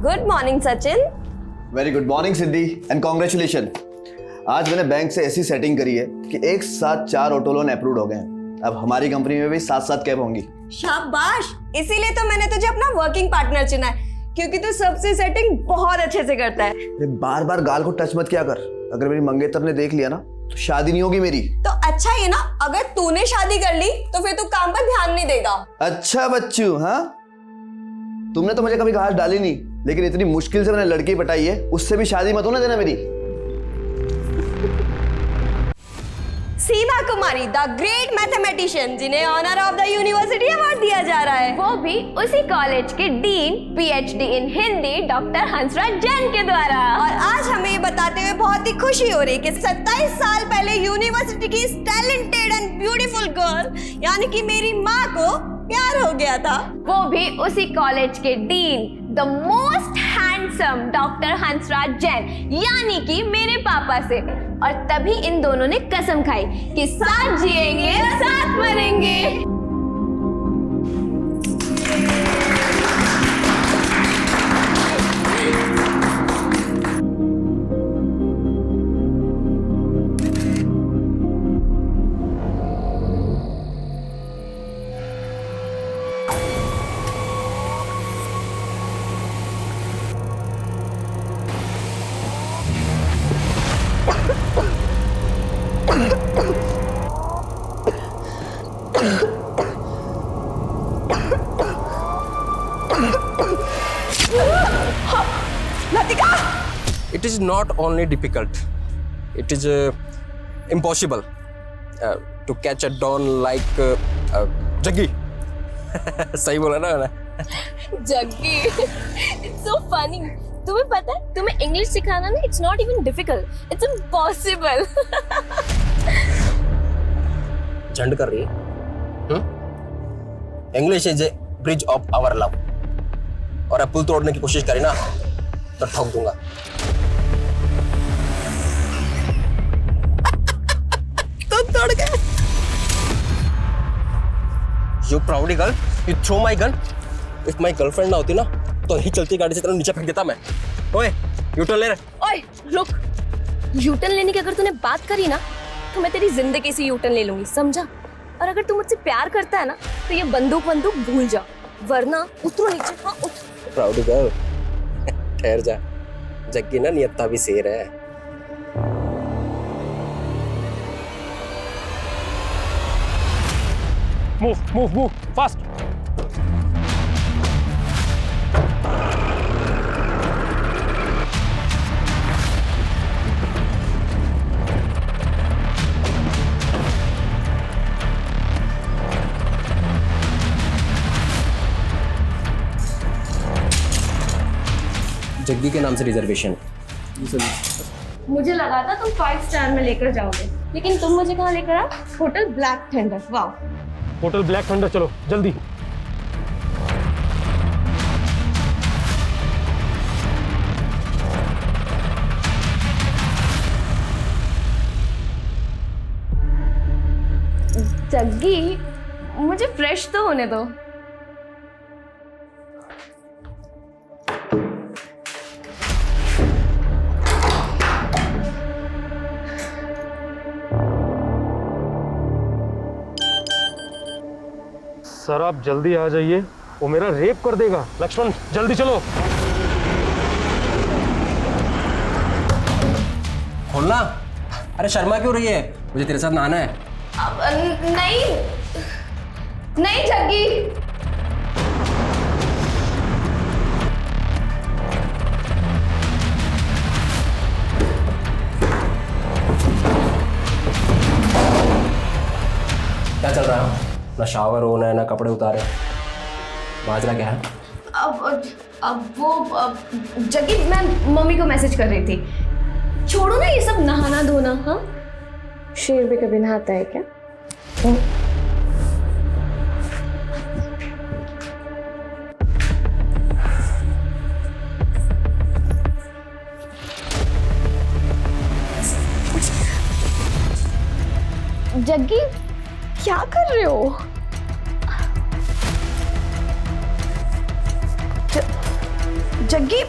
Good morning Sachin. Very good morning Siddhi and congratulation. आज मैंने bank से ऐसी सेटिंग करी है कि एक साथ 4 ऑटो लोन अप्रूव हो गए हैं। अब हमारी कंपनी में भी 7-7 कैब होंगी। शाबाश, इसीलिए तो मैंने तुझे अपना वर्किंग पार्टनर चुना है, क्योंकि तू सबसे सेटिंग बहुत अच्छे से करता है। बार बार गाल को टच मत किया कर, अगर मेरी मंगेतर ने देख लिया ना तो शादी नहीं होगी मेरी। तो अच्छा ये ना, अगर तूने शादी कर ली तो फिर तू काम पर ध्यान नहीं देगा। अच्छा बच्चू, हाँ तुमने तो मुझे कभी घास डाली नहीं, लेकिन इतनी मुश्किल से मैंने लड़की पटाई है, उससे भी शादी मत होने देना मेरी। Seema Kumari, the great mathematician, जिन्हें honour of the university award दिया जा रहा है, वो भी उसी कॉलेज के dean PhD in Hindi doctor Hansraj Jain के द्वारा। और आज हमें ये बताते हुए बहुत ही खुशी हो रही है कि 27 साल पहले यूनिवर्सिटी की टैलेंटेड एंड ब्यूटीफुल गर्ल यानी कि मेरी माँ को प्यार हो गया था, वो भी उसी कॉलेज के dean the most handsome doctor Hansraj Jain यानी कि मेरे पापा से। और तभी इन दोनों ने कसम खाई कि साथ जिएंगे साथ मरेंगे। It is not only difficult, it is impossible to catch a don like Jaggi. सही बोला ना मैंने? Jaggi, it's so funny. तुम्हें पता है, तुम्हें इंग्लिश सिखाना ना, it's not even difficult, it's impossible. झंड कर रही है? English is a bridge of our love. और अब पुल तोड़ने की कोशिश करी ना तो ठोक दूंगा। तो तोड़ गए। You proud girl, you throw my gun. If my girlfriend ना होती ना तो ही चलती गाड़ी से तेरे नीचे फेंक देता मैं। ओए, यूटर्न ले रहे। ओए, रुक। यूटर्न लेने की अगर तूने बात करी ना तो मैं तेरी जिंदगी से यूटर्न ले लूंगी, समझा? और अगर तू मुझसे प्यार करता है ना तो ये बंदूक भूल जा, वरना उतरो नीचे। हाँ उठ। प्राउड गर्ल, ठहर जा, जग्गी ना नियत्ता भी शेर है। Move, fast. जग्गी के नाम से रिजर्वेशन। मुझे लगा था तुम 5 स्टार में लेकर जाओगे, लेकिन तुम मुझे कहाँ लेकर आए? Hotel black thunder. वाह, होटल ब्लैक थंडर, चलो जल्दी। जग्गी, मुझे फ्रेश तो होने दो। सर आप जल्दी आ जाइए, वो मेरा रेप कर देगा। लक्ष्मण जल्दी चलो। खोलना। अरे शर्मा क्यों रही है? मुझे तेरे साथ नहाना है। नहीं जग्गी। क्या चल रहा है? ना शावर होना है ना कपड़े उतारे, माजरा क्या है? अब वो जग्गी, मैं मम्मी को मैसेज कर रही थी। छोड़ो ना ये सब नहाना धोना। हाँ, शेर भी कभी नहाता है क्या? जग्गी क्या कर रहे हो? जग्गी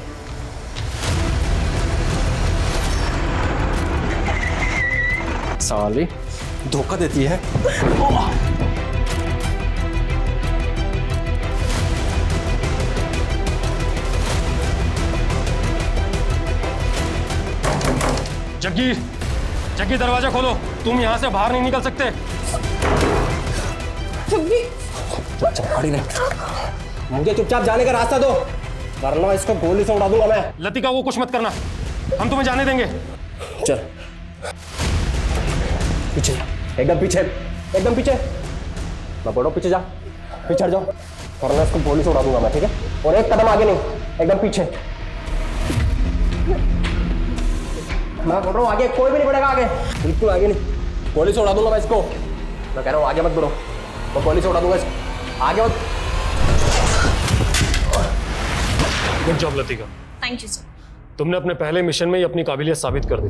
साली धोखा देती है। जग्गी, जग्गी दरवाजा खोलो, तुम यहाँ से बाहर नहीं निकल सकते। खड़ी रहे, मुझे चुपचाप जाने का रास्ता दो, वरना इसको गोली से उड़ा दूंगा मैं। लतिका को कुछ मत करना, हम तुम्हें जाने देंगे। चल पीछे, एकदम पीछे, एकदम पीछे। मैं बोलो पीछे जा, पीछे हट जाओ, वरना इसको गोली से उड़ा दूंगा मैं, ठीक है? और एक कदम आगे नहीं, एकदम पीछे। मैं बोल रहा हूँ आगे कोई भी नहीं बढ़ेगा, आगे बिल्कुल आगे नहीं, गोली से उड़ा दूंगा मैं इसको। मैं कह रहा हूँ आगे मत बढ़ो, तो गोली से उड़ा दूंगा इसको, आगे मत। Good job Latika, thank you sir. तुमने अपने पहले मिशन में ही अपनी काबिलियत साबित कर दी।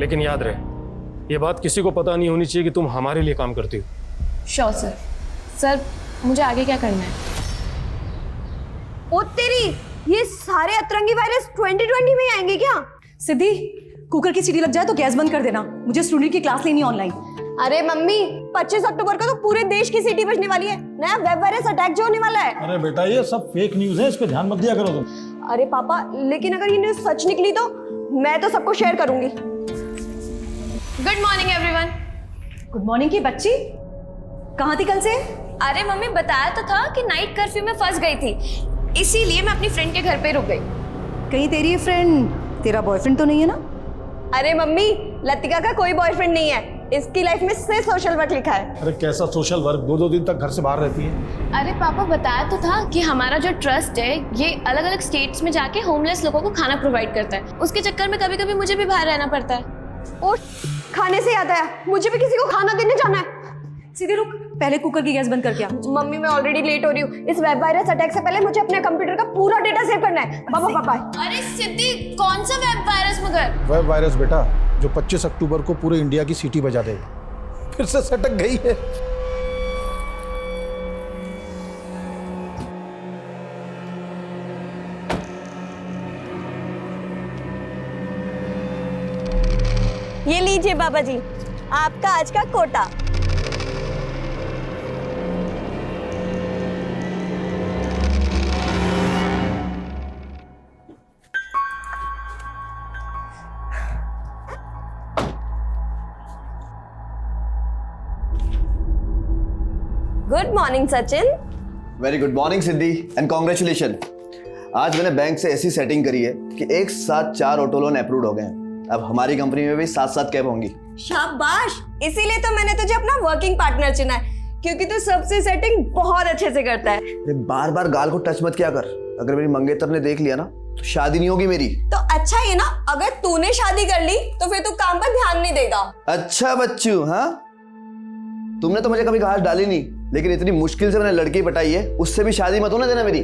लेकिन याद रहे, ये बात किसी को पता नहीं होनी चाहिए कि तुम हमारे लिए काम करती हो। Sure sir. सर मुझे आगे क्या करना है? ओ तेरी, ये सारे अतरंगी वायरस 2020 में ही आएंगे क्या? सिद्धि, कुकर की सीटी लग जाए तो गैस बंद कर देना, मुझे स्टूडेंट की क्लास लेनी ऑनलाइन। अरे मम्मी, 25 अक्टूबर को तो पूरे देश की सीटी बजने वाली है, नया वेब वायरस अटैक जो होने वाला है। अरे बेटा ये सब फेक न्यूज़ है, इस पे ध्यान मत दिया करो तुम। अरे पापा, लेकिन अगर ये न्यूज़ सच निकली तो मैं तो सबको शेयर करूंगी। Good morning everyone. Good morning की बच्ची, कहाँ थी कल से? अरे मम्मी बताया तो था कि नाइट कर्फ्यू में फंस गई थी, इसीलिए मैं अपनी फ्रेंड के घर पे रुक गई। कहीं तेरी फ्रेंड तेरा बॉयफ्रेंड तो नहीं है ना? अरे मम्मी, लतिका का कोई बॉयफ्रेंड नहीं है, इसकी लाइफ में सिर्फ सोशल वर्क लिखा है। अरे कैसा सोशल वर्क, 2-2 दिन तक घर से बाहर रहती है। अरे पापा बताया तो था कि हमारा जो ट्रस्ट है ये अलग अलग स्टेट्स में जाके होमलेस लोगों को खाना प्रोवाइड करता है, उसके चक्कर में कभी कभी मुझे भी बाहर रहना पड़ता है। और खाने से याद आया, मुझे भी किसी को खाना देने जाना है। सीधे रुक, पहले कुकर की गैस बंद करके आ। मम्मी मैं ऑलरेडी लेट हो रही हूँ, इस वेब वायरस अटैक से पहले मुझे अपने कंप्यूटर का पूरा डेटा सेव करना है। पापा बाय। अरे सिद्धि, कौन सा वेब वायरस मगर? वेब वायरस बेटा, जो 25 अक्टूबर को पूरे इंडिया की सीटी बजा देगा। फिर से सटक गई है। ये लीजिए बाबा जी, आपका आज का quota. Good morning Sachin. Very good morning Siddhi and congratulation. आज मैंने बैंक से ऐसी सेटिंग करी है कि एक साथ 4 ऑटो लोन अप्रूव हो गए हैं। अब हमारी कंपनी में भी 7-7 कैब होंगी। शाबाश, इसीलिए तो मैंने तुझे अपना वर्किंग पार्टनर चुना है, क्योंकि तू सबसे सेटिंग बहुत अच्छे से करता है। बार बार गाल को टच मत किया कर, अगर मेरी मंगेतर ने देख लिया ना तो शादी नहीं होगी मेरी। तो अच्छा ये ना, अगर तूने शादी कर ली तो फिर तू काम पर ध्यान नहीं देगा। अच्छा बच्चू, हाँ तुमने तो मुझे कभी घास डाली नहीं, लेकिन इतनी मुश्किल से मैंने लड़की पटाई है, उससे भी शादी मत होने देना मेरी।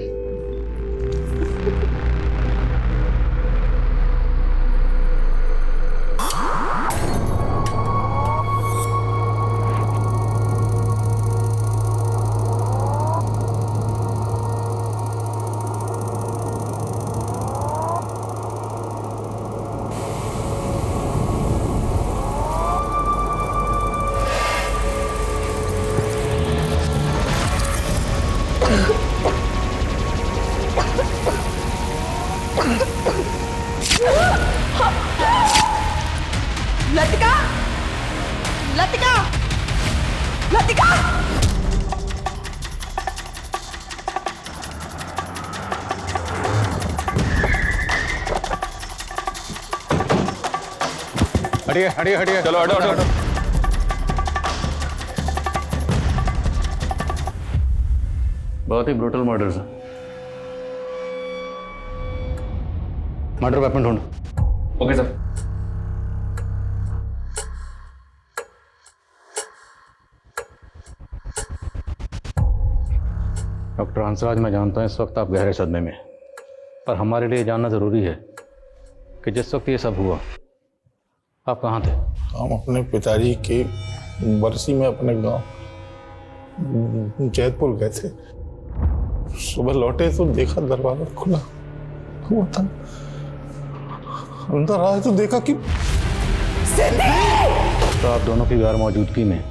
लतिका, लतिका, लतिका। हटिए हटिए हटिए, चलो हटो हटो हटो। बहुत ही ब्रूटल मर्डर है। मर्डर वेपन ढूंढ। Okay sir. डॉक्टर हंसराज, मैं जानता हूँ इस वक्त आप गहरे सदमे में, पर हमारे लिए जानना ज़रूरी है कि जिस वक्त ये सब हुआ आप कहाँ थे? हम अपने पिताजी की बरसी में अपने गांव जैतपुर गए थे। सुबह लौटे तो देखा दरवाजा खुला, हुआ था, अंदर आया तो देखा कि तो आप दोनों की गैर मौजूदगी में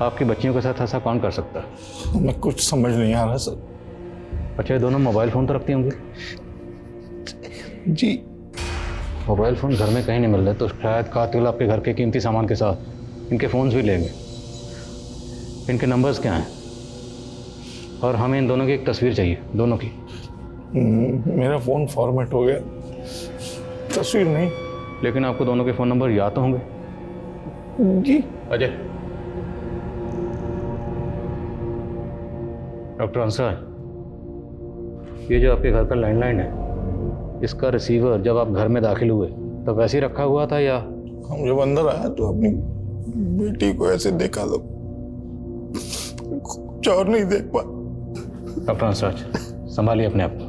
आपकी बच्चियों के साथ ऐसा कौन कर सकता है? मैं कुछ समझ नहीं आ रहा सर। अच्छा, ये दोनों मोबाइल फ़ोन तो रखती होंगी? जी मोबाइल फ़ोन घर में कहीं नहीं मिल रहे, तो शायद कातिल आपके घर के कीमती सामान के साथ इनके फ़ोन्स भी लेंगे। इनके नंबर्स क्या हैं? और हमें इन दोनों की एक तस्वीर चाहिए, दोनों की। मेरा फ़ोन फॉर्मेट हो गया, तस्वीर नहीं। लेकिन आपको दोनों के फ़ोन नंबर याद तो होंगे? जी अजय, डॉक्टर हंसराज, ये जो आपके घर का लैंडलाइन है, इसका रिसीवर जब आप घर में दाखिल हुए तब वैसे ही रखा हुआ था या? हम जब अंदर आया तो अपनी बेटी को ऐसे देखा तो कुछ और नहीं देख पा। डॉक्टर हंसराज, संभालिए अपने आप को।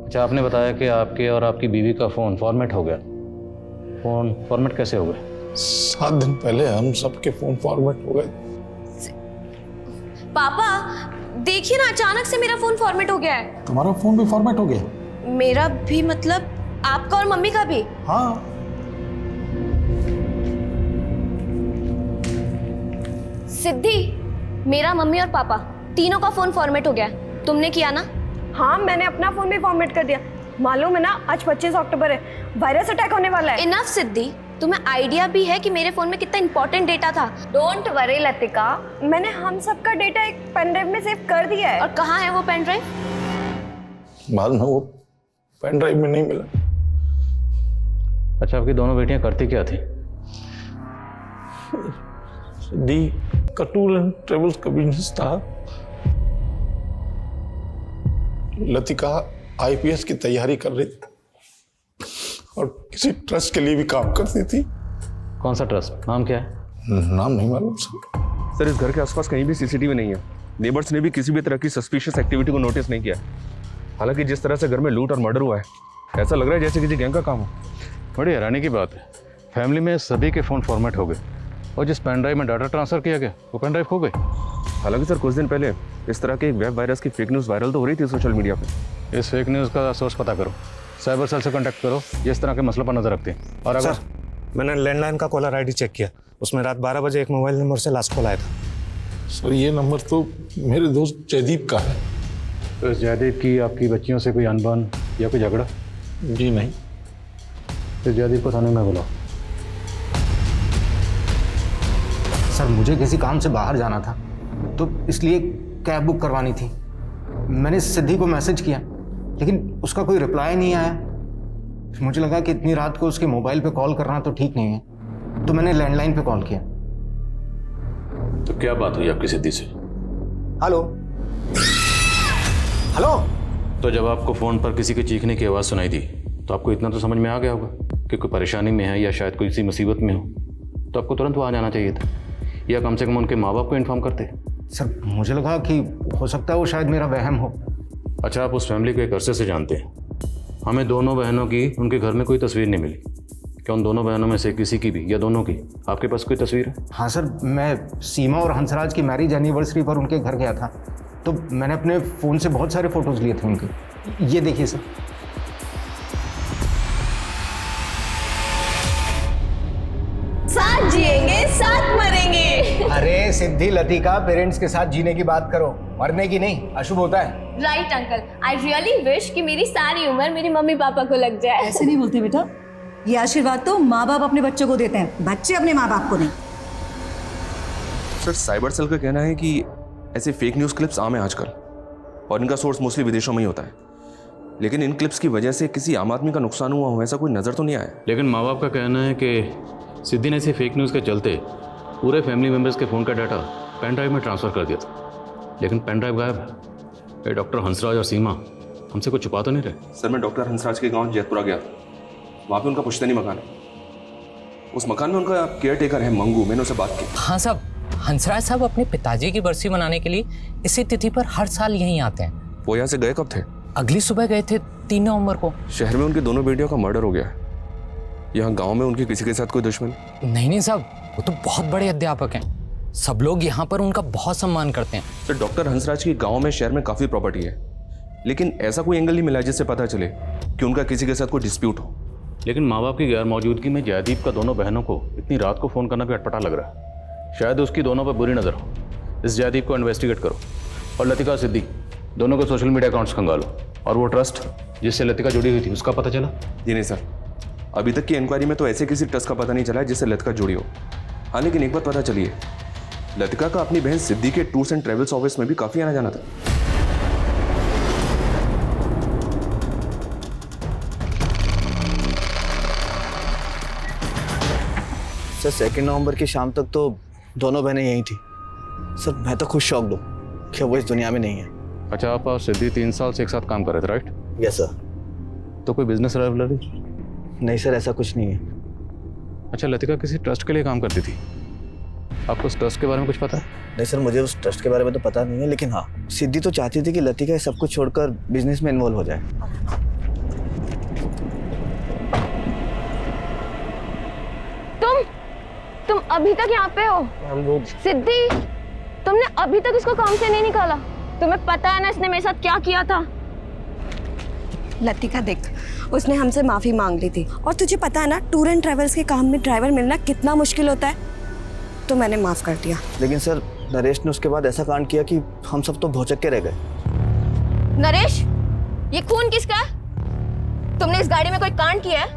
अच्छा, आपने बताया कि आपके और आपकी बीवी का फ़ोन फॉर्मेट हो गया। फ़ोन फॉर्मेट कैसे हो गया? 7 दिन पहले हम सबके फ़ोन फॉर्मेट हो गए। पापा देखिए ना, अचानक से मेरा फोन फॉर्मेट हो गया है। तुम्हारा फ़ोन भी फॉर्मेट हो गया? मेरा भी मतलब आपका और मम्मी का भी? हाँ। सिद्धि, मेरा, मम्मी और पापा तीनों का फोन फॉर्मेट हो गया है। तुमने किया ना? हाँ, मैंने अपना फोन भी फॉर्मेट कर दिया। मालूम है ना, आज 25 अक्टूबर है, वायरस अटैक होने वाला है। इनफ सिद्धि, तुम्हें आइडिया भी है कि मेरे फोन में कितना इंपॉर्टेंट डेटा था। डोंट वरी लतिका, मैंने हम सब का डेटा एक पेन ड्राइव में सेव कर दिया है। और कहाँ है वो पेन ड्राइव? बाद में वो पेन ड्राइव में नहीं मिला। अच्छा, आपकी दोनों बेटियां करती क्या थी? दी का टूर एंड ट्रेवल्स का बिजनेस था। लतिका आईपीएस की तैयारी कर रही थी और किसी ट्रस्ट के लिए भी काम करती थी। कौन सा ट्रस्ट? नाम क्या है? नाम नहीं मालूम सर। सर, इस घर के आसपास कहीं भी सीसीटीवी नहीं है। नेबर्स ने भी किसी भी तरह की सस्पिशियस एक्टिविटी को नोटिस नहीं किया। हालांकि जिस तरह से घर में लूट और मर्डर हुआ है, ऐसा लग रहा है जैसे किसी गैंग का काम हो। बड़ी हैरानी की बात है, फैमिली में सभी के फ़ोन फॉर्मेट हो गए और जिस पेन ड्राइव में डाटा ट्रांसफ़र किया गया वो पेन ड्राइव खो गई। हालांकि सर, कुछ दिन पहले इस तरह के एक वेब वायरस की फेक न्यूज़ वायरल तो हो रही थी सोशल मीडिया पे। इस फेक न्यूज़ का सोर्स पता करो, साइबर सेल से कांटेक्ट करो, ये इस तरह के मसलों पर नजर रखते हैं। और अगर मैंने लैंडलाइन का कॉलर आईडी चेक किया, उसमें रात 12 बजे एक मोबाइल नंबर से लास्ट कॉल आया था। सर, ये नंबर तो मेरे दोस्त जयदीप का है। तो इस जयदीप की आपकी बच्चियों से कोई अनबन या कोई झगड़ा? जी नहीं। फिर जयदीप को थाने में बुलाओ। सर, मुझे किसी काम से बाहर जाना था तो इसलिए कैब बुक करवानी थी। मैंने सिद्धि को मैसेज किया लेकिन उसका कोई रिप्लाई नहीं आया। मुझे लगा कि इतनी रात को उसके मोबाइल पे कॉल करना तो ठीक नहीं है, तो मैंने लैंडलाइन पे कॉल किया। तो क्या बात हुई आपकी सिद्धि से? Hello hello. तो जब आपको फ़ोन पर किसी के चीखने की आवाज़ सुनाई दी तो आपको इतना तो समझ में आ गया होगा कि कोई परेशानी में है या शायद कोई सी मुसीबत में हो, तो आपको तुरंत वहाँ जाना चाहिए था या कम से कम उनके माँ बाप को इन्फॉर्म करते। सर, मुझे लगा कि हो सकता है वो शायद मेरा वहम हो। अच्छा, आप उस फैमिली को एक अरसे से जानते हैं। हमें दोनों बहनों की उनके घर में कोई तस्वीर नहीं मिली। क्या उन दोनों बहनों में से किसी की भी या दोनों की आपके पास कोई तस्वीर है? हाँ सर, मैं सीमा और हंसराज की मैरिज एनिवर्सरी पर उनके घर गया था, तो मैंने अपने फ़ोन से बहुत सारे फ़ोटोज़ लिए थे उनके। ये देखिए सर। साथ जिएंगे साथ मरेंगे। अरे सिद्धि, लतिका, पेरेंट्स के साथ जीने की बात करो, मरने की नहीं, अशुभ होता है। Right uncle, I really wish कि मेरी सारी उम्र मेरे मम्मी पापा को लग जाए। ऐसे नहीं बोलते बेटा, ये आशीर्वाद तो माँ बाप अपने बच्चों को देते हैं, बच्चे अपने माँ बाप को नहीं। सर, साइबर सेल का कहना है कि ऐसे फेक न्यूज़ क्लिप्स आम है आजकल और इनका सोर्स मोस्टली विदेशों में ही होता है। लेकिन इन क्लिप्स की वजह से किसी आम आदमी का नुकसान हुआ हो ऐसा कोई नज़र तो नहीं आया। लेकिन माँ बाप का कहना है कि सिद्धि ने ऐसे फेक न्यूज़ के चलते पूरे फैमिली मेम्बर्स के फ़ोन का डाटा पेन ड्राइव में ट्रांसफ़र कर दिया था, लेकिन पेन ड्राइव गायब है। ये डॉक्टर हंसराज और सीमा हमसे कुछ छुपा तो नहीं रहे? सर, मैं डॉक्टर हंसराज के गांव जैतपुरा गया था। वहाँ पे उनका पुश्तैनी मकान है। उस मकान में उनका केयर टेकर है मंगू। मैंने उससे बात की। हाँ साहब, हंसराज साहब अपने पिताजी की बरसी मनाने के लिए इसी तिथि पर हर साल यहीं आते हैं। वो यहाँ से गए कब थे? अगली सुबह गए थे 3 नवंबर को। शहर में उनकी दोनों बेटियों का मर्डर हो गया है। यहाँ गांव में उनके किसी के साथ कोई दुश्मन? नहीं साहब, वो तो बहुत बड़े अध्यापक हैं। सब लोग यहाँ पर उनका बहुत सम्मान करते हैं। सर, डॉक्टर हंसराज की गांव में शहर में काफ़ी प्रॉपर्टी है, लेकिन ऐसा कोई एंगल नहीं मिला जिससे पता चले कि उनका किसी के साथ कोई डिस्प्यूट हो। लेकिन माँ बाप की गैर मौजूदगी में जयदीप का दोनों बहनों को इतनी रात को फ़ोन करना भी अटपटा लग रहा है। शायद उसकी दोनों पर बुरी नज़र हो। इस जयदीप को इन्वेस्टिगेट करो और लतिका सिद्दी दोनों को सोशल मीडिया अकाउंट्स खंगालो और वो ट्रस्ट जिससे लतिका जुड़ी हुई थी उसका पता चला? जी नहीं सर, अभी तक की इंक्वायरी में तो ऐसे किसी ट्रस्ट का पता नहीं चला है जिससे लतिका जुड़ी हो। हाँ, लेकिन एक बात पता चली है, लतिका का अपनी बहन सिद्धि के टूर्स एंड ट्रेवल्स ऑफिस में भी काफ़ी आना जाना था। सर 2 नवंबर की शाम तक तो दोनों बहनें यहीं थी। सर मैं तो खुद शॉक्ड हूँ कि वो इस दुनिया में नहीं है। अच्छा, आप और सिद्धि 3 साल से एक साथ काम कर रहे थे, राइट? Yes sir. तो कोई बिजनेस राइवलरी? नहीं सर, ऐसा कुछ नहीं है। अच्छा, लतिका किसी ट्रस्ट के लिए काम करती थी, आपको उस ट्रस्ट के बारे में कुछ पता है? नहीं सर, मुझे उस ट्रस्ट के बारे में तो पता नहीं है, लेकिन हाँ, सिद्धि तो चाहती थी कि लतिका सब कुछ छोड़कर बिजनेस में इन्वॉल्व हो जाए। तुम अभी तक यहाँ पे हो? सिद्धि, तुमने अभी तक इसको काम से नहीं निकाला? तुम्हें पता है ना इसने मेरे साथ क्या किया था? लतिका देख, उसने हमसे माफी मांग ली थी, और तुझे पता है ना टूर एंड ट्रेवल्स के काम में ड्राइवर मिलना कितना मुश्किल होता है, तो मैंने माफ कर दिया। लेकिन सर नरेश ने उसके बाद ऐसा कांड किया कि हम सब तो भौचक्के रह गए। नरेश, ये खून किसका है? तुमने इस गाड़ी में कोई कांड किया है?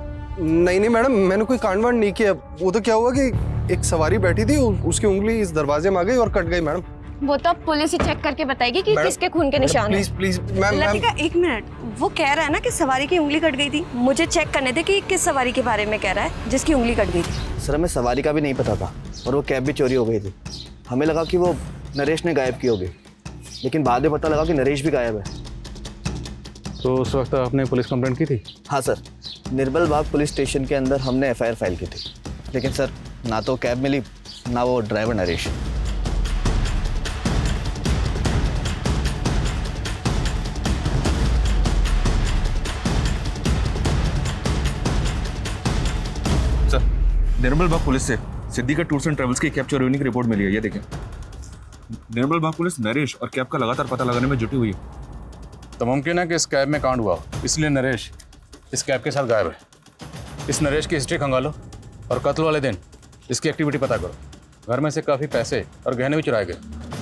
नहीं मैडम, मैंने कोई कांड वांड नहीं किया। वो तो क्या हुआ कि एक सवारी बैठी थी, उसकी उंगली इस दरवाजे में आ गई और कट गई मैडम। वो तो पुलिस ही चेक करके बताएगी कि किसके खून के निशान हैं। Please ma'am. लतिका एक मिनट, वो कह रहा है ना कि सवारी की उंगली कट गई थी। मुझे चेक करने दे कि किस सवारी के बारे में कह रहा है जिसकी उंगली कट गई थी। सर हमें सवारी का भी नहीं पता था, और वो कैब भी चोरी हो गई थी। हमें लगा कि वो नरेश ने गायब की होगी, लेकिन बाद में पता लगा कि नरेश भी गायब है। तो उस वक्त आपने पुलिस कंप्लेंट की थी? हाँ सर, निर्बल बाग पुलिस स्टेशन के अंदर हमने FIR फाइल की थी, लेकिन सर ना तो कैब मिली ना वो ड्राइवर नरेश। सर, निर्मल बाग पुलिस से सिद्धि का टूर्स एंड ट्रेवल्स की कैब चोरी होने की रिपोर्ट मिली है, ये देखें। निर्मल बाग पुलिस नरेश और कैब का लगातार पता लगाने में जुटी हुई है। तो मुमकिन है कि इस कैब में कांड हुआ, इसलिए नरेश इस कैब के साथ गायब है। इस नरेश की हिस्ट्री खंगालो और कत्ल वाले दिन इसकी एक्टिविटी पता करो। घर में से काफ़ी पैसे और गहने भी चुराए गए।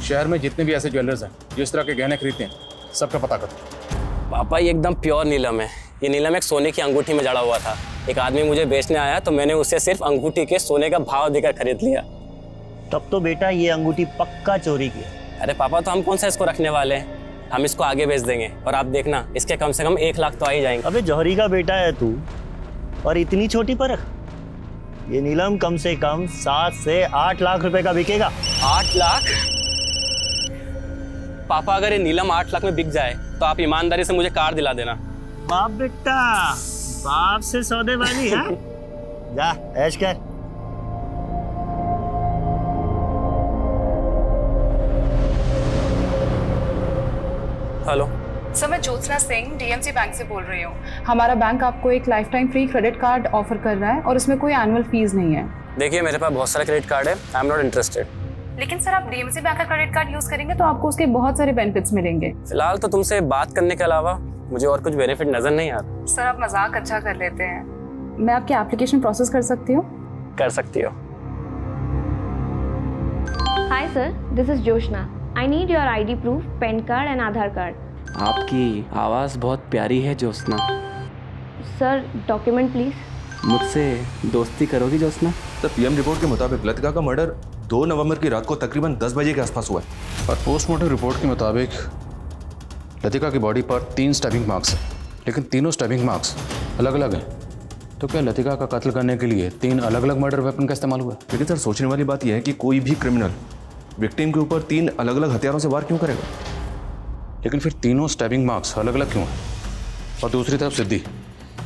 शहर में जितने भी ऐसे ज्वेलर्स हैं जो इस तरह के गहने खरीदते हैं, सबका पता करो। पापा, ये एकदम प्योर नीलम है। ये नीलम एक सोने की अंगूठी में जड़ा हुआ था। एक आदमी मुझे बेचने आया तो मैंने उससे सिर्फ अंगूठी के सोने का भाव देकर खरीद लिया। तब तो बेटा ये अंगूठी पक्का चोरी की। अरे पापा, तो हम कौन सा इसको रखने वाले हैं? हम इसको आगे बेच देंगे और आप देखना इसके कम से कम 1 लाख तो आ ही जाएंगे। अबे जौहरी का बेटा है तू, और इतनी छोटी परख। ये नीलम कम से कम 7 से 8 लाख रुपए का बिकेगा। 8 लाख? पापा, अगर ये नीलम 8 लाख में बिक जाए तो आप ईमानदारी से मुझे कार दिला देना। बाप बेटा, बाप से सौदेबाजी है। जा ऐश कर। हेलो सर, मैं ज्योत्सना सिंह DMC बैंक से बोल रही हूँ। हमारा बैंक आपको एक life time free credit card offer कर रहा है और इसमें कोई एनुअल फीस नहीं है। देखिए, मेरे पास बहुत सारे क्रेडिट कार्ड है, आई एम नॉट इंटरेस्टेड। लेकिन सर, आप DMC बैंक का क्रेडिट कार्ड यूज करेंगे तो आपको उसके बहुत सारे बेनिफिट्स मिलेंगे। फिलहाल तो तुमसे बात करने के अलावा मुझे और कुछ बेनिफिट नजर नहीं आ रहा। सर, आप मजाक अच्छा कर लेते हैं। मैं आपकी एप्लीकेशन प्रोसेस कर सकती हूँ? कर सकती हो। Hi sir, this is Joshna. I need your ID proof, pan card and Aadhaar card. आपकी आवाज़ बहुत प्यारी है ज्योत्सना। Sir, document please. मुझसे दोस्ती करोगी ज्योत्सना? तो PM रिपोर्ट के मुताबिक लतिका का मर्डर 2 नवंबर की रात को तकरीबन 10 बजे के आसपास हुआ है। और पोस्टमार्टम रिपोर्ट के मुताबिक लतिका की बॉडी पर 3 स्टैबिंग मार्क्स हैं, लेकिन तीनों स्टैबिंग मार्क्स अलग अलग हैं। तो क्या लतिका का कत्ल करने के लिए 3 अलग अलग मर्डर वेपन का इस्तेमाल हुआ? लेकिन सर, सोचने वाली बात यह है कि कोई भी क्रिमिनल विक्टिम के ऊपर 3 अलग अलग हथियारों से वार क्यों करेगा? लेकिन फिर तीनों स्टैबिंग मार्क्स अलग अलग क्यों हैं? और दूसरी तरफ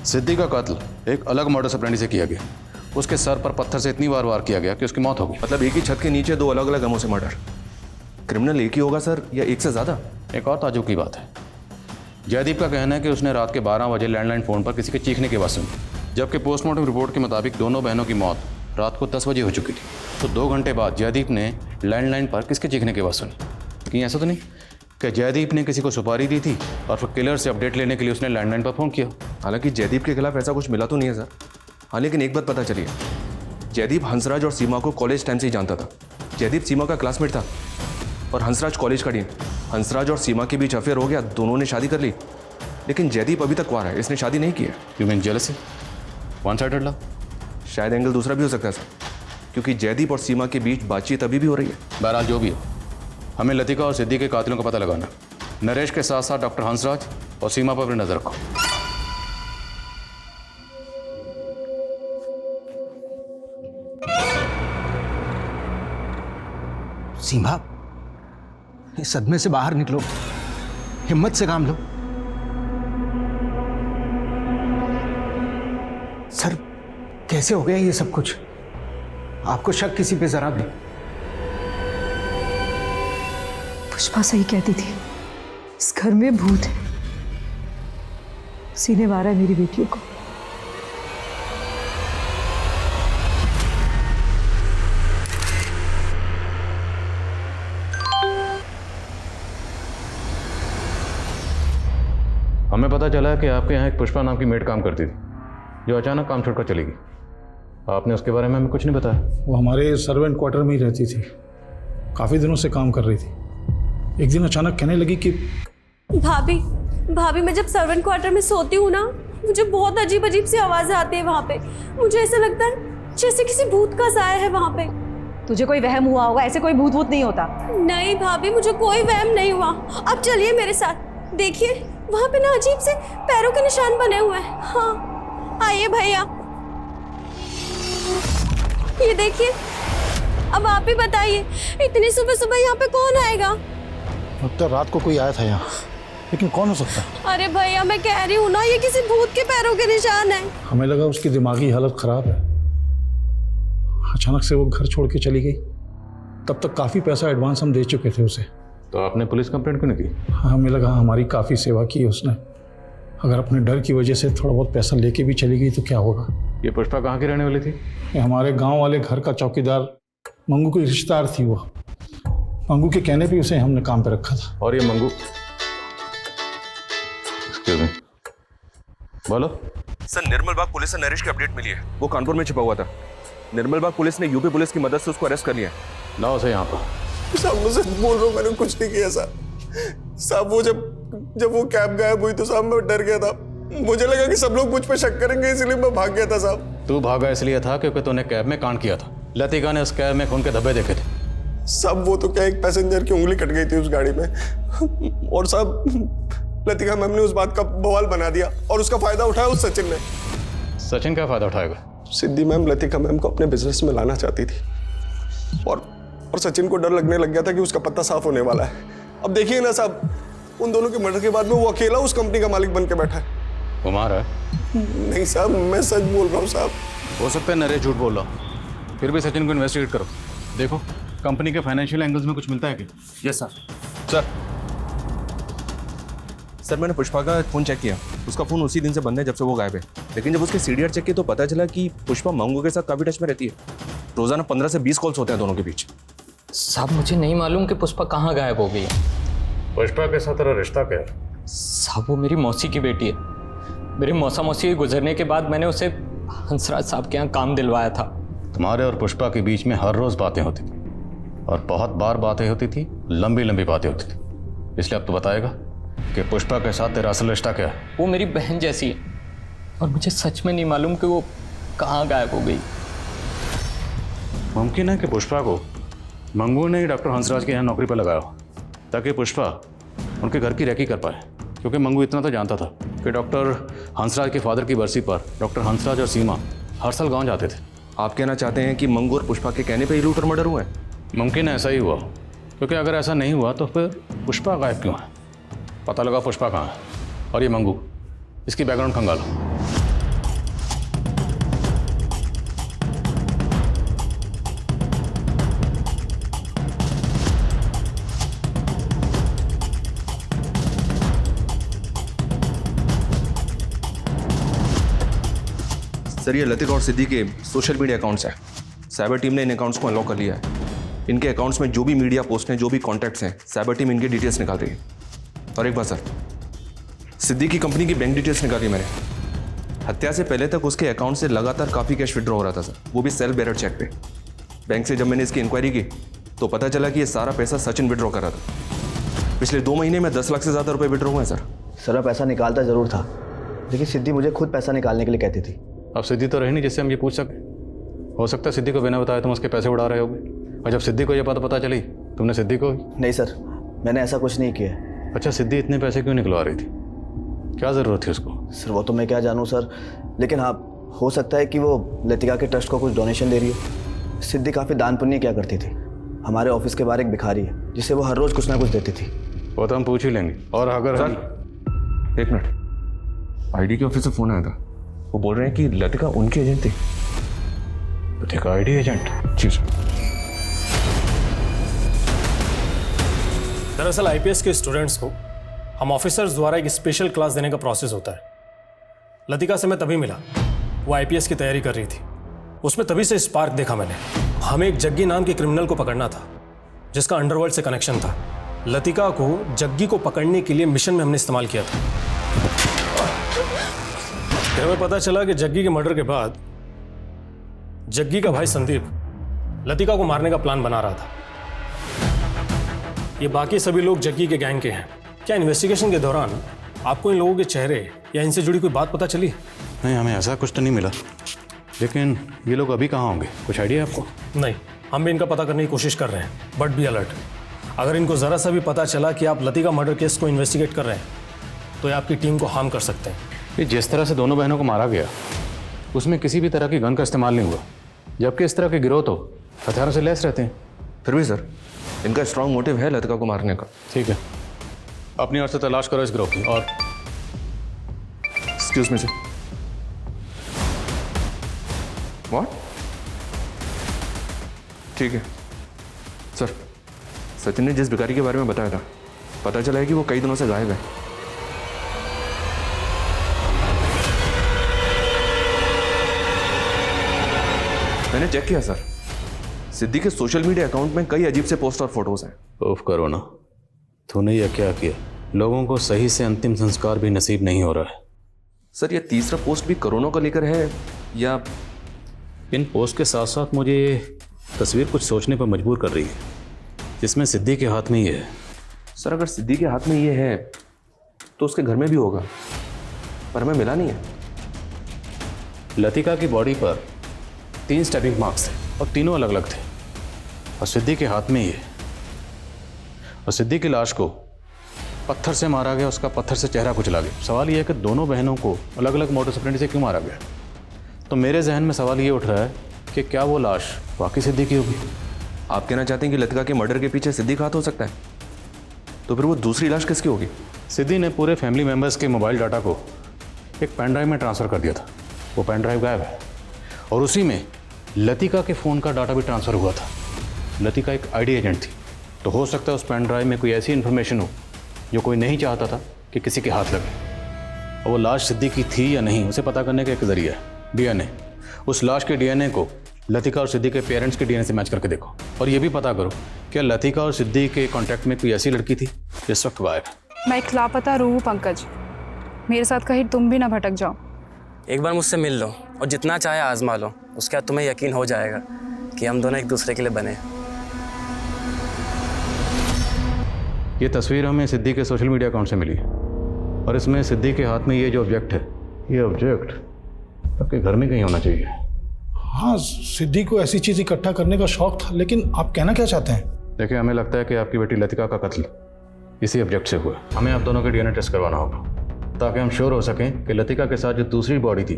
सिद्धि का कत्ल एक अलग मर्डर ऑपरेंडी से किया गया। उसके सर पर पत्थर से इतनी बार वार किया गया कि उसकी मौत हो गई। मतलब एक ही छत के नीचे 2 अलग अलग गमों से मर्डर। क्रिमिनल एक ही होगा सर, या एक से ज़्यादा? एक और ताज्जुब की बात है, जयदीप का कहना है कि उसने रात के 12 बजे लैंडलाइन फ़ोन पर किसी के चीखने की आवाज़ सुनी, जबकि पोस्टमार्टम रिपोर्ट के मुताबिक दोनों बहनों की मौत रात को 10 बजे हो चुकी थी। तो 2 घंटे बाद जयदीप ने लैंडलाइन पर किसके चीखने की आवाज़ सुनी? कहीं ऐसा तो नहीं कि जयदीप ने किसी को सुपारी दी थी और फिर किलर से अपडेट लेने के लिए उसने लैंडलाइन पर फ़ोन किया। हालांकि जयदीप के खिलाफ ऐसा कुछ मिला तो नहीं है सर। हाँ, लेकिन एक बात पता चली है, जयदीप हंसराज और सीमा को कॉलेज टाइम से ही जानता था। जयदीप सीमा का क्लासमेट था और हंसराज कॉलेज का डीन। हंसराज और सीमा के बीच अफेयर हो गया, दोनों ने शादी कर ली, लेकिन जयदीप अभी तक कुंवारा है, इसने शादी नहीं की है। You mean jealousy? One sided love? शायद एंगल दूसरा भी हो सकता है सर, क्योंकि जयदीप और सीमा के बीच बातचीत अभी भी हो रही है। बहरहाल जो भी हो, हमें लतिका और सिद्धि के कातिलों का पता लगाना। नरेश के साथ साथ डॉक्टर हंसराज और सीमा पर अपनी नजर रखो। सीमा, इस सदमे से बाहर निकलो, हिम्मत से काम लो। सर, कैसे हो गया ये सब कुछ? आपको शक किसी पे जरा भी? पुष्पा सही कहती थी, इस घर में भूत है, सीने मारा है मेरी बेटियों को। हमें पता चला है कि आपके यहाँ एक पुष्पा नाम की मेड काम करती थी, जो अचानक काम छोड़कर चली गई। आपने उसके बारे में हमें कुछ नहीं बताया। वो हमारे सर्वेंट क्वार्टर में ही रहती थी, काफ़ी दिनों से काम कर रही थी। एक दिन अचानक कहने लगी कि भाभी मैं जब सर्वेंट क्वार्टर में सोती हूँ ना, मुझे बहुत अजीब अजीब सी आवाज़ें आती है वहाँ पे। मुझे ऐसा लगता है जैसे किसी भूत का साया है वहाँ पे। तुझे कोई वहम हुआ होगा, ऐसे कोई भूत वूत नहीं होता। नहीं भाभी, मुझे कोई वहम नहीं हुआ। अब चलिए मेरे साथ, देखिए वहाँ पे ना अजीब से पैरों के निशान बने हुए हैं। हाँ आइए भैया, ये देखिए। अब आप ही बताइए, इतनी सुबह सुबह यहाँ पे कौन आएगा? लगता है रात को कोई आया था यहाँ, लेकिन कौन हो सकता है? अरे भैया मैं कह रही हूँ ना, ये किसी भूत के पैरों के निशान है। हमें लगा उसकी दिमागी हालत खराब है, अचानक से वो घर छोड़ के चली गई। तब तक काफ़ी पैसा एडवांस हम दे चुके थे उसे। तो आपने पुलिस कंप्लेंट क्यों नहीं की? हमें लगा हमारी काफ़ी सेवा की है उसने, अगर अपने डर की वजह से थोड़ा बहुत पैसा लेके भी चली गई तो क्या होगा। ये पुष्पा कहाँ की रहने वाली थी? ये हमारे गांव वाले घर का चौकीदार मंगू की रिश्तेदार थी। वो मंगू के कहने पे उसे हमने काम पे रखा था। और ये मंगू, बोलो सर। निर्मल बाग पुलिस से नरेश की अपडेट मिली है, वो कानपुर में छिपा हुआ था। निर्मल बाग पुलिस ने यूपी पुलिस की मदद से उसको अरेस्ट कर लिया। लाओ से यहाँ पर। साहब मैं सच बोल रहा हूँ, मैंने कुछ नहीं किया साहब। वो जब वो कैब गायब हुई तो साहब मैं डर गया था। मुझे लगा कि सब लोग मुझ पे शक करेंगे, इसलिए मैं भाग गया था साहब। तू भागा इसलिए था क्योंकि तूने कैब में कांड किया था। लतिका ने उस कैब में खून के धब्बे देखे थे। साहब वो तो क्या, एक पैसेंजर की उंगली कट गई थी उस गाड़ी में, और साहब लतिका मैम ने उस बात का बवाल बना दिया और उसका फायदा उठाया उस सचिन ने। सचिन क्या फायदा उठाएगा? सिद्धि मैम लतिका मैम को अपने बिजनेस में लाना चाहती थी, और सचिन को डर लगने लग गया था कि उसका पत्ता साफ होने वाला है। अब देखिए ना साहब, उन दोनों के मर्डर के बाद में वो अकेला उस कंपनी का मालिक बन के बैठा है। कुमार है? नहीं साहब, मैं सच बोल रहा हूँ साहब। हो सकता है नरेश झूठ बोल रहा, फिर भी सचिन को इन्वेस्टिगेट करो। देखो कंपनी के फाइनेंशियल एंगल्स में कुछ मिलता है क्या? Yes sir. सर मैंने पुष्पा का फ़ोन चेक किया, उसका फ़ोन उसी दिन से बंद है जब से वो गायब है। लेकिन जब उसके सीडीआर चेक किया तो पता चला कि पुष्पा मंगू के साथ काफ़ी टच में रहती है। रोज़ाना 15 से 20 कॉल्स होते हैं दोनों के बीच। साहब मुझे नहीं मालूम कि पुष्पा कहाँ गायब हो गई है। पुष्पा के साथ तेरा रिश्ता क्या है? साहब वो मेरी मौसी की बेटी है। मेरी मौसी के गुजरने के बाद मैंने उसे हंसराज साहब के यहाँ काम दिलवाया था। तुम्हारे और पुष्पा के बीच में हर रोज़ बातें होती थी, और बहुत बार बातें होती थी, लंबी लंबी बातें होती थी। इसलिए अब तो बताएगा कि पुष्पा के साथ तेरा असल रिश्ता क्या है? वो मेरी बहन जैसी है, और मुझे सच में नहीं मालूम कि वो कहाँ गायब हो गई। मुमकिन है कि पुष्पा को मंगू ने ही डॉक्टर हंसराज के यहाँ नौकरी पर लगाया हो, ताकि पुष्पा उनके घर की रेकी कर पाए। क्योंकि मंगू इतना तो जानता था कि डॉक्टर हंसराज के फादर की बरसी पर डॉक्टर हंसराज और सीमा हर साल गांव जाते थे। आप कहना चाहते हैं कि मंगू और पुष्पा के कहने पे ही लूट और मर्डर हुआ है? मुमकिन है ऐसा ही हुआ, क्योंकि अगर ऐसा नहीं हुआ तो फिर पुष्पा गायब क्यों है? पता लगा पुष्पा कहाँ है। और ये मंगू, इसकी बैकग्राउंड खंगालो। सर ये लतिका और सिद्धि के सोशल मीडिया अकाउंट्स हैं। साइबर टीम ने इन अकाउंट्स को अनलॉक कर लिया है। इनके अकाउंट्स में जो भी मीडिया पोस्ट हैं, जो भी कॉन्टैक्ट्स हैं, साइबर टीम इनकी डिटेल्स निकाल रही है। और एक बात सर, सिद्दीक की कंपनी की बैंक डिटेल्स निकाली मैंने। हत्या से पहले तक उसके अकाउंट से लगातार काफ़ी कैश विड्रॉ हो रहा था सर, वो भी सेल्फ बेरर चेक पे। बैंक से जब मैंने इसकी इंक्वायरी की तो पता चला कि ये सारा पैसा सचिन विड्रॉ कर रहा था। पिछले 2 महीने में 10 लाख से ज़्यादा रुपए विड्रॉ हुए हैं सर। सर मैं पैसा निकालता ज़रूर था, लेकिन सिद्धि मुझे खुद पैसा निकालने के लिए कहती थी। अब सिद्धि तो रही नहीं जिससे हम ये पूछ सकें। हो सकता है सिद्धि को बिना बताए तुम उसके पैसे उड़ा रहे होगे, और जब सिद्धि को ये पता चली तुमने सिद्धि को। नहीं सर, मैंने ऐसा कुछ नहीं किया। अच्छा, सिद्धि इतने पैसे क्यों निकलवा रही थी? क्या ज़रूरत थी उसको? सर वो तो मैं क्या जानूँ सर, लेकिन हाँ हो सकता है कि वो लतिका के ट्रस्ट को कुछ डोनेशन दे रही हो। सिद्धि काफ़ी दान पुण्य किया करती थी। हमारे ऑफिस के बाहर एक भिखारी है जिसे वो हर रोज़ कुछ ना कुछ देती थी। वो तो हम पूछ ही लेंगे। और अगर सर एक मिनट, आईडी के ऑफिस से फ़ोन आया था, वो बोल रहे हैं कि लतिका उनकी एजेंट थी। Latika ID agent? जी सर। दरअसल आईपीएस के स्टूडेंट्स को हम ऑफिसर्स द्वारा एक स्पेशल क्लास देने का प्रोसेस होता है। लतिका से मैं तभी मिला, वो आईपीएस की तैयारी कर रही थी। उसमें तभी से स्पार्क देखा मैंने। हमें एक जग्गी नाम के क्रिमिनल को पकड़ना था जिसका अंडरवर्ल्ड से कनेक्शन था। लतिका को जग्गी को पकड़ने के लिए मिशन में हमने इस्तेमाल किया था। फिर हमें पता चला कि जग्गी के मर्डर के बाद जग्गी का भाई संदीप लतिका को मारने का प्लान बना रहा था। ये बाकी सभी लोग जग्गी के गैंग के हैं। क्या इन्वेस्टिगेशन के दौरान आपको इन लोगों के चेहरे या इनसे जुड़ी कोई बात पता चली? नहीं, हमें ऐसा कुछ तो नहीं मिला, लेकिन ये लोग अभी कहाँ होंगे? कुछ आइडिया आपको? नहीं, हम भी इनका पता करने की कोशिश कर रहे हैं, बट बी अलर्ट। अगर इनको ज़रा सा भी पता चला कि आप लतिका मर्डर केस को इन्वेस्टिगेट कर रहे हैं तो ये आपकी टीम को हार्म कर सकते हैं। ये जिस तरह से दोनों बहनों को मारा गया उसमें किसी भी तरह की गन का इस्तेमाल नहीं हुआ, जबकि इस तरह के गिरोह तो हथियारों से लैस रहते हैं। फिर भी सर इनका स्ट्रांग मोटिव है लतिका को मारने का। ठीक है, अपनी ओर से तलाश करो इस ग्रुप की। और एक्सक्यूज मी सर। व्हाट? ठीक है सर, सचिन ने जिस भिखारी के बारे में बताया था पता चला है कि वो कई दिनों से गायब है। मैंने चेक किया सर, सिद्दीक के सोशल मीडिया अकाउंट में कई अजीब से पोस्ट और फोटोज हैं। उफ करो ना, तूने यह क्या किया? लोगों को सही से अंतिम संस्कार भी नसीब नहीं हो रहा है। सर ये तीसरा पोस्ट भी कोरोना को लेकर है या? इन पोस्ट के साथ साथ मुझे ये तस्वीर कुछ सोचने पर मजबूर कर रही है, जिसमें सिद्दीक के हाथ में ये है। सर अगर सिद्दीक के हाथ में ये है तो उसके घर में भी होगा, पर हमें मिला नहीं है। लतिका की बॉडी पर 3 स्टैबिंग मार्क्स थे और तीनों अलग अलग थे, और सिद्दीक के हाथ में ये। और सिद्दीक की लाश को पत्थर से मारा गया, उसका पत्थर से चेहरा कुचला गया। सवाल यह है कि दोनों बहनों को अलग अलग मोटर ऑपरेंडी से क्यों मारा गया? तो मेरे जहन में सवाल ये उठ रहा है कि क्या वो लाश वाकई सिद्दीक की होगी? आप कहना चाहते हैं कि लतिका के मर्डर के पीछे सिद्दीक हाथ हो सकता है? तो फिर वो दूसरी लाश किसकी होगी? सिद्दीक ने पूरे फैमिली मेम्बर्स के मोबाइल डाटा को एक पेन ड्राइव में ट्रांसफ़र कर दिया था। वो पेन ड्राइव गायब है, और उसी में लतिका के फ़ोन का डाटा भी ट्रांसफ़र हुआ था। लतिका एक आईडी एजेंट थी, तो हो सकता है उस पेन ड्राइव में कोई ऐसी इन्फॉर्मेशन हो जो कोई नहीं चाहता था कि किसी के हाथ लगे। और वो लाश सिद्दीक की थी या नहीं, उसे पता करने का एक जरिया है डीएनए। उस लाश के डीएनए को लतिका और सिद्दीक के पेरेंट्स के डीएनए से मैच करके देखो, और ये भी पता करो क्या लतिका और सिद्दीक के कॉन्टैक्ट में कोई ऐसी लड़की थी जिस वक्त गायब है। मैं एक लापता रूह हूँ पंकज, मेरे साथ कहीं तुम भी ना भटक जाओ। एक बार मुझसे मिल लो और जितना चाहे आजमा लो, उसके बाद तुम्हें यकीन हो जाएगा कि हम दोनों एक दूसरे के लिए बने। ये तस्वीर हमें सिद्दीक के सोशल मीडिया अकाउंट से मिली है, और इसमें सिद्दीक के हाथ में ये जो ऑब्जेक्ट है, ये ऑब्जेक्ट आपके घर में कहीं होना चाहिए। हाँ, सिद्दीक को ऐसी चीज़ इकट्ठा करने का शौक था, लेकिन आप कहना क्या चाहते हैं? देखिए, हमें लगता है कि आपकी बेटी लतिका का कत्ल इसी ऑब्जेक्ट से हुआ। हमें आप दोनों के डीएनए टेस्ट करवाना होगा ताकि हम श्योर हो सकें कि लतिका के साथ जो दूसरी बॉडी थी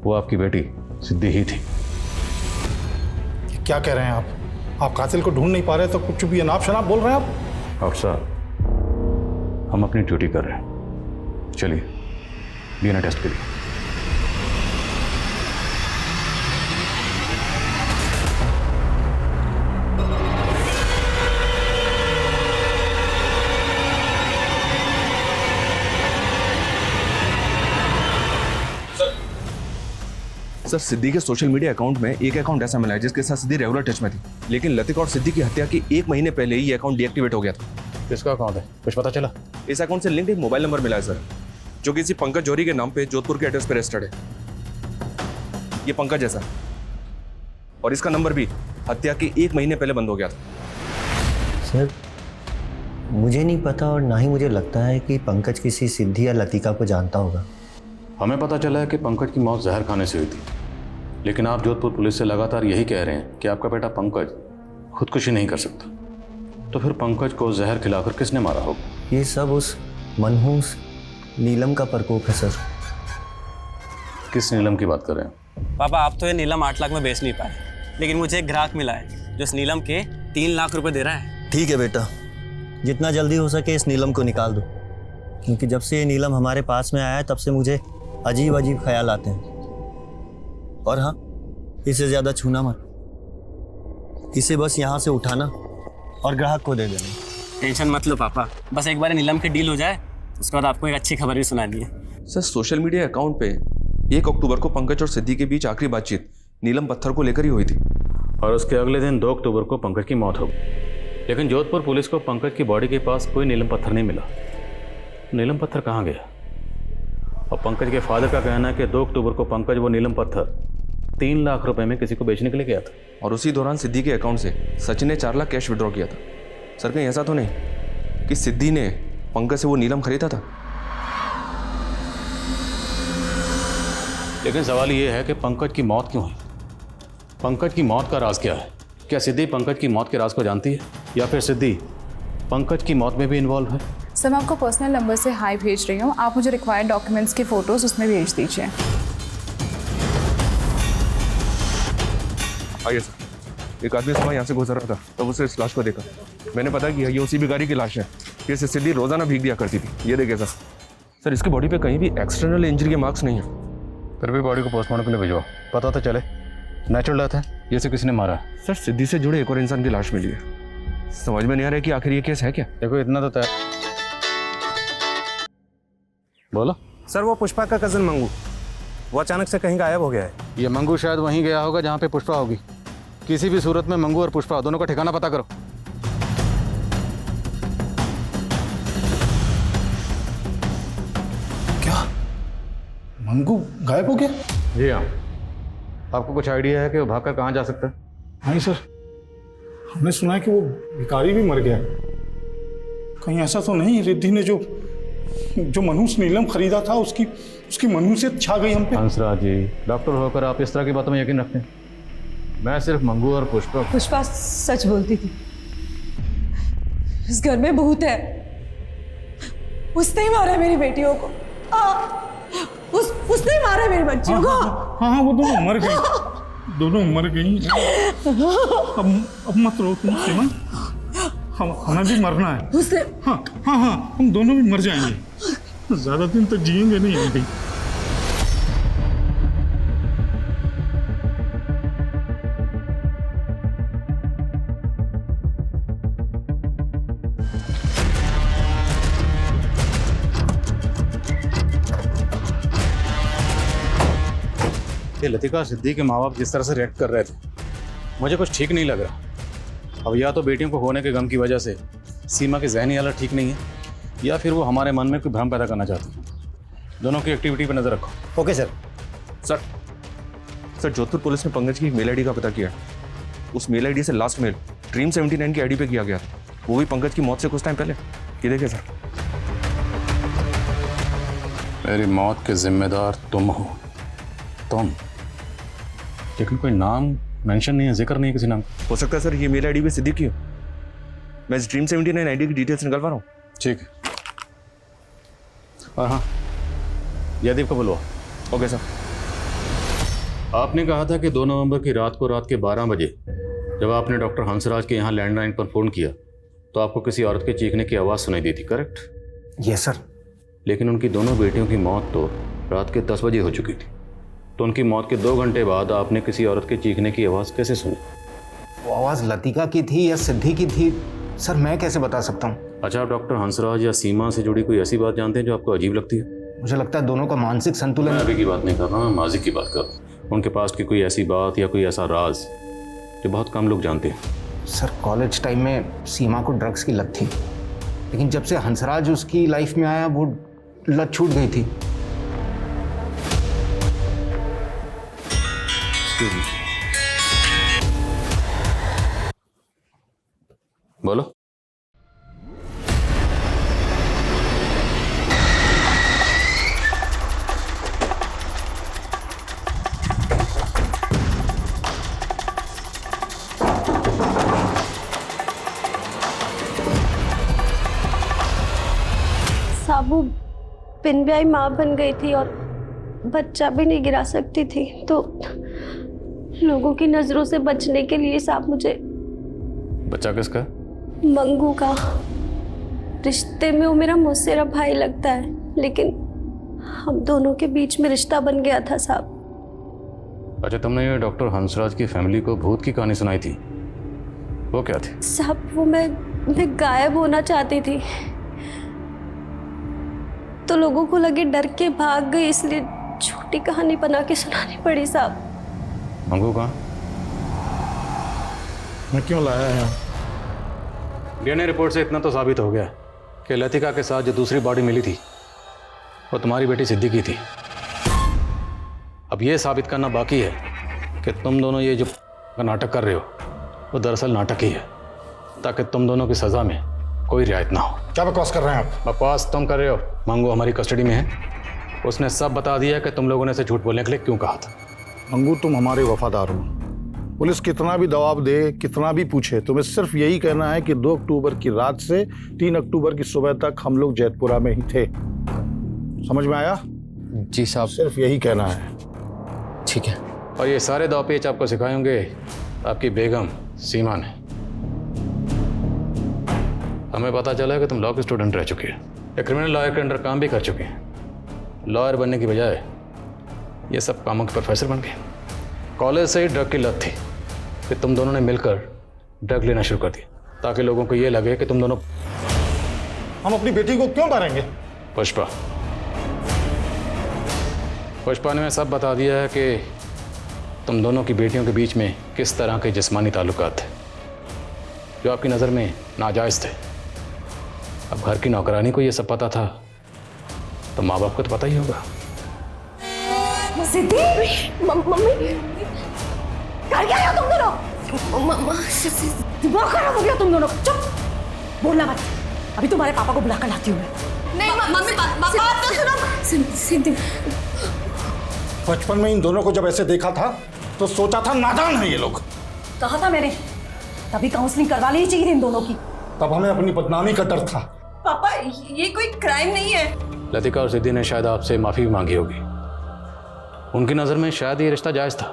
वो आपकी बेटी सिद्धि ही थी। क्या कह रहे हैं आप? आप कातिल को ढूंढ नहीं पा रहे तो कुछ भी अनाप शनाप बोल रहे हैं आप? अफसर, हम अपनी ड्यूटी कर रहे हैं, चलिए डीएनए टेस्ट के लिए। सर सिद्दीक के सोशल मीडिया अकाउंट में एक अकाउंट ऐसा मिला है जिसके साथ सिद्दीक रेगुलर टच में थी, लेकिन लतिका और सिद्दीक की हत्या के 1 महीने पहले ही ये अकाउंट डीएक्टिवेट हो गया था। किसका अकाउंट है, कुछ पता चला? इस अकाउंट से लिंक्ड एक मोबाइल नंबर मिला है सर, जो किसी पंकज जौहरी के नाम पे जोधपुर के एड्रेस पे रजिस्टर्ड है। ये पंकज है सर, और इसका नंबर भी हत्या के 1 महीने पहले बंद हो गया था। सर मुझे नहीं पता और ना ही मुझे लगता है कि पंकज किसी सिद्धि या लतिका को जानता होगा। हमें पता चला है कि पंकज की मौत जहर खाने से हुई थी, लेकिन आप जोधपुर पुलिस से लगातार यही कह रहे हैं कि आपका बेटा पंकज खुदकुशी नहीं कर सकता। तो फिर पंकज को जहर खिलाकर किसने मारा होगा? ये सब उस मनहूस नीलम का प्रकोप है सर। किस नीलम की बात कर रहे हैं? पापा आप तो ये नीलम 8 लाख में बेच नहीं पाए, लेकिन मुझे एक ग्राहक मिला है जो इस नीलम के 3 लाख रुपए दे रहा है। ठीक है बेटा, जितना जल्दी हो सके इस नीलम को निकाल दो, क्योंकि जब से ये नीलम हमारे पास में आया है तब से मुझे अजीब अजीब ख्याल आते हैं। और हाँ, इसे ज़्यादा छूना मत, इसे बस यहाँ से उठाना और ग्राहक को दे देना। टेंशन मत लो पापा, बस एक बार नीलम की डील हो जाए, उसके बाद आपको एक अच्छी खबर भी सुना दी है। सर सोशल मीडिया अकाउंट पे 1 अक्टूबर को पंकज और सिद्धि के बीच आखिरी बातचीत नीलम पत्थर को लेकर ही हुई थी, और उसके अगले दिन 2 अक्टूबर को पंकज की मौत हो गई। लेकिन जोधपुर पुलिस को पंकज की बॉडी के पास कोई नीलम पत्थर नहीं मिला। नीलम पत्थर कहाँ गया? और पंकज के फादर का कहना है कि 2 अक्टूबर को पंकज वो नीलम पत्थर 3 लाख रुपए में किसी को बेचने के लिए गया था, और उसी दौरान सिद्धि के अकाउंट से सचिन ने 4 लाख कैश विड्रॉ किया था। सर कहीं ऐसा तो नहीं कि सिद्धि ने पंकज से वो नीलम खरीदा था? लेकिन सवाल ये है कि पंकज की मौत क्यों हुई? पंकज की मौत का राज क्या है? क्या सिद्धि पंकज की मौत के राज को जानती है, या फिर सिद्धि पंकज की मौत में भी इन्वॉल्व है? सर मैं आपको पर्सनल नंबर से हाई भेज रही हूँ, आप मुझे रिक्वायर्ड डॉक्यूमेंट्स के फोटोज उसमें भेज दीजिए। आइए सर। एक आदमी सुबह यहाँ से गुजर रहा था, तब उसे इस लाश को देखा। मैंने पता कि ये उसी भिखारी की लाश है जिसे सिद्धि रोजाना भीग दिया करती थी। ये देखिए सर, सर इसकी बॉडी पे कहीं भी एक्सटर्नल इंजरी के मार्क्स नहीं है। फिर भी बॉडी को पोस्टमार्टम के लिए भिजवाओ, पता तो चले नेचुरल डेथ है ये से किसने मारा है। सर सिद्धि से जुड़े एक और इंसान की लाश मिली है, समझ में नहीं आ रहा है कि आखिर ये केस है क्या। देखो इतना तो तय। बोलो सर, वो पुष्पा का कजन मंगू, वो अचानक से कहीं गायब हो गया है। ये मंगू शायद वहीं गया होगा जहाँ पे पुष्पा होगी। किसी भी सूरत में मंगू और पुष्पा दोनों का ठिकाना पता करो। क्या मंगू गायब हो गया? जी हाँ। आपको कुछ आइडिया है कि वो भागकर कहाँ जा सकता है? नहीं सर, हमने सुना है कि वो भिखारी भी मर गया। कहीं ऐसा तो नहीं रिद्धि ने जो मनहूस नीलम खरीदा था उसकी मनहूसियत छा गई हम पे? हंसराज जी, डॉक्टर होकर आप इस तरह की बातों में यकीन रखते हैं? मैं सिर्फ मंगू और पुष्पा सच बोलती थी। इस घर में भूत है, उसने ही मारा मेरी बेटियों को। उसने ही मारा मेरी बच्चियों को। हाँ, वो दोनों मर गई, दोनों मर गई। अब मत रो तुम सीमा, हमें भी मरना है। उसने हाँ, हम दोनों भी मर जाएंगे, ज्यादा दिन तक जिएंगे नहीं हम भी। ये लतिका सिद्धि के माँ बाप जिस तरह से रिएक्ट कर रहे थे, मुझे कुछ ठीक नहीं लग रहा। अब या तो बेटियों को होने के गम की वजह से सीमा की जहनी हालत ठीक नहीं है, या फिर वो हमारे मन में कोई भ्रम पैदा करना चाहती है। दोनों की एक्टिविटी पर नजर रखो। Okay sir. Sir Jodhpur police ने पंकज की मेल आईडी का पता किया। उस मेल आईडी से लास्ट मेल ड्रीम 79 की आईडी पे किया गया, वो भी पंकज की मौत से कुछ टाइम पहले। ये देखिए सर। मेरी मौत के जिम्मेदार तुम हो, तुम। लेकिन कोई नाम मेंशन नहीं है, जिक्र नहीं है किसी नाम। हो सकता है सर ये मेल आईडी भी सिद्धि की हो। मैं इस ड्रीम 79 आईडी की डिटेल्स निकलवा रहा हूँ। ठीक है। और हाँ, जयदीप को बुलवा। Okay sir. आपने कहा था कि 2 नवंबर की रात को रात के 12 बजे जब आपने डॉक्टर हंसराज के यहाँ लैंडलाइन पर फ़ोन किया तो आपको किसी औरत के चीखने की आवाज़ सुनाई दी थी, करेक्ट? Yes sir. लेकिन उनकी दोनों बेटियों की मौत तो रात के 10 बजे हो चुकी थी, तो उनकी मौत के 2 घंटे बाद आपने किसी औरत के चीखने की आवाज़ कैसे सुनी? वो आवाज़ लतिका की थी या सिद्धि की थी सर, मैं कैसे बता सकता हूँ। अच्छा, आप डॉक्टर हंसराज या सीमा से जुड़ी कोई ऐसी बात जानते हैं जो आपको अजीब लगती है? मुझे लगता है दोनों का मानसिक संतुलन। मैं अभी की बात नहीं कर रहा, माजी की बात कर रहा हूँ। उनके पास की कोई ऐसी बात या कोई ऐसा राज जो बहुत कम लोग जानते हैं। सर कॉलेज टाइम में सीमा को ड्रग्स की लत थी, लेकिन जब से हंसराज उसकी लाइफ में आया वो लत छूट गई थी। बोलो। साबू बिन ब्याही माँ बन गई थी और बच्चा भी नहीं गिरा सकती थी, तो लोगों की नजरों से बचने के लिए साहब मुझे बच्चा किसका? मंगू का। रिश्ते में वो मेरा मौसेरा भाई लगता है, लेकिन हम दोनों के बीच में रिश्ता बन गया था साहब। अच्छा, तुमने ये डॉक्टर हंसराज की फैमिली को भूत की कहानी सुनाई थी, वो क्या थी? साहब वो मैं गायब होना चाहती थी, तो लोगों को लगे डर के भाग गई, इसलिए छोटी कहानी बना के सुनानी पड़ी साहब। मंगू कहाँ? मैं क्यों लाया है? डीएनए रिपोर्ट से इतना तो साबित हो गया कि लतिका के साथ जो दूसरी बॉडी मिली थी वो तुम्हारी बेटी सिद्धि की थी। अब ये साबित करना बाकी है कि तुम दोनों ये जो नाटक कर रहे हो वो दरअसल नाटक ही है, ताकि तुम दोनों की सज़ा में कोई रियायत ना हो। क्या बकवास कर रहे हैं आप? बकवास तुम कर रहे हो। मंगू हमारी कस्टडी में है, उसने सब बता दिया कि तुम लोगों ने इसे झूठ बोलने के लिए क्यों कहा था। मंगू, तुम हमारे वफादार हो। पुलिस कितना भी दबाव दे, कितना भी पूछे, तुम्हें सिर्फ यही कहना है कि 2 अक्टूबर की रात से 3 अक्टूबर की सुबह तक हम लोग जैतपुरा में ही थे। समझ में आया? जी साहब। सिर्फ यही कहना है। ठीक है। और ये सारे दाव पेच आपको सिखाएंगे आपकी बेगम सीमा ने। हमें पता चला है कि तुम लॉ के स्टूडेंट रह चुके हैं, या क्रिमिनल लॉयर के अंडर काम भी कर चुके हैं। लॉयर बनने की बजाय ये सब कामों के प्रोफेसर बन गए। कॉलेज से ही ड्रग की लत थी, फिर तुम दोनों ने मिलकर ड्रग लेना शुरू कर दिया, ताकि लोगों को ये लगे कि तुम दोनों। हम अपनी बेटी को क्यों मारेंगे? पुष्पा ने मैं सब बता दिया है कि तुम दोनों की बेटियों के बीच में किस तरह के जिस्मानी ताल्लुकात थे जो आपकी नज़र में नाजायज़ थे। अब घर की नौकरानी को ये सब पता था तो माँ बाप को तो पता ही होगा। सिद्धि, मम्मी, कर क्या रहे हो तुम दोनों? दिमाग खराब हो गया तुम दोनों। चुप, बोलना मत। अभी तुम्हारे पापा को बुला कर लाती हूँ मैं। नहीं मम्मी, बात तो सुनो। सिद्धि, बचपन में इन दोनों को जब ऐसे देखा था तो सोचा था नादान है ये लोग। कहा था मैंने, तभी काउंसलिंग करवा लेनी चाहिए थी इन दोनों की। तब हमें अपनी बदनामी का डर था। पापा, ये कोई क्राइम नहीं है। लतिका और सिद्धि ने शायद आपसे माफ़ी भी मांगी होगी। उनकी नज़र में शायद ये रिश्ता जायज़ था,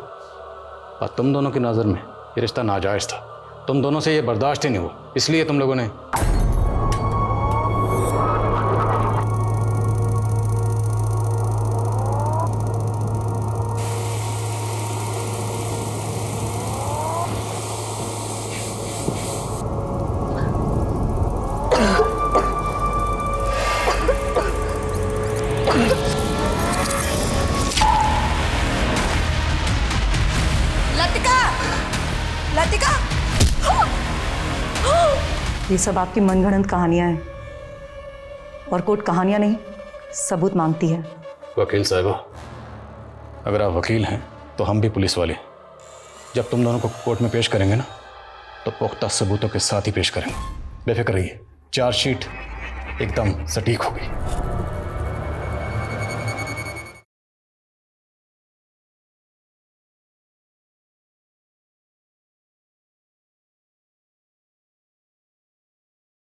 और तुम दोनों की नज़र में ये रिश्ता नाजायज़ था। तुम दोनों से ये बर्दाश्त ही नहीं हुआ, इसलिए तुम लोगों ने। लतिका, ये सब आपकी मनगढ़ंत कहानियां हैं, और कोर्ट कहानियां नहीं सबूत मांगती है। वकील साहबा, अगर आप वकील हैं तो हम भी पुलिस वाले। जब तुम दोनों को कोर्ट में पेश करेंगे ना, तो पुख्ता सबूतों के साथ ही पेश करेंगे। बेफिक्र रहिए, चार्जशीट एकदम सटीक होगी।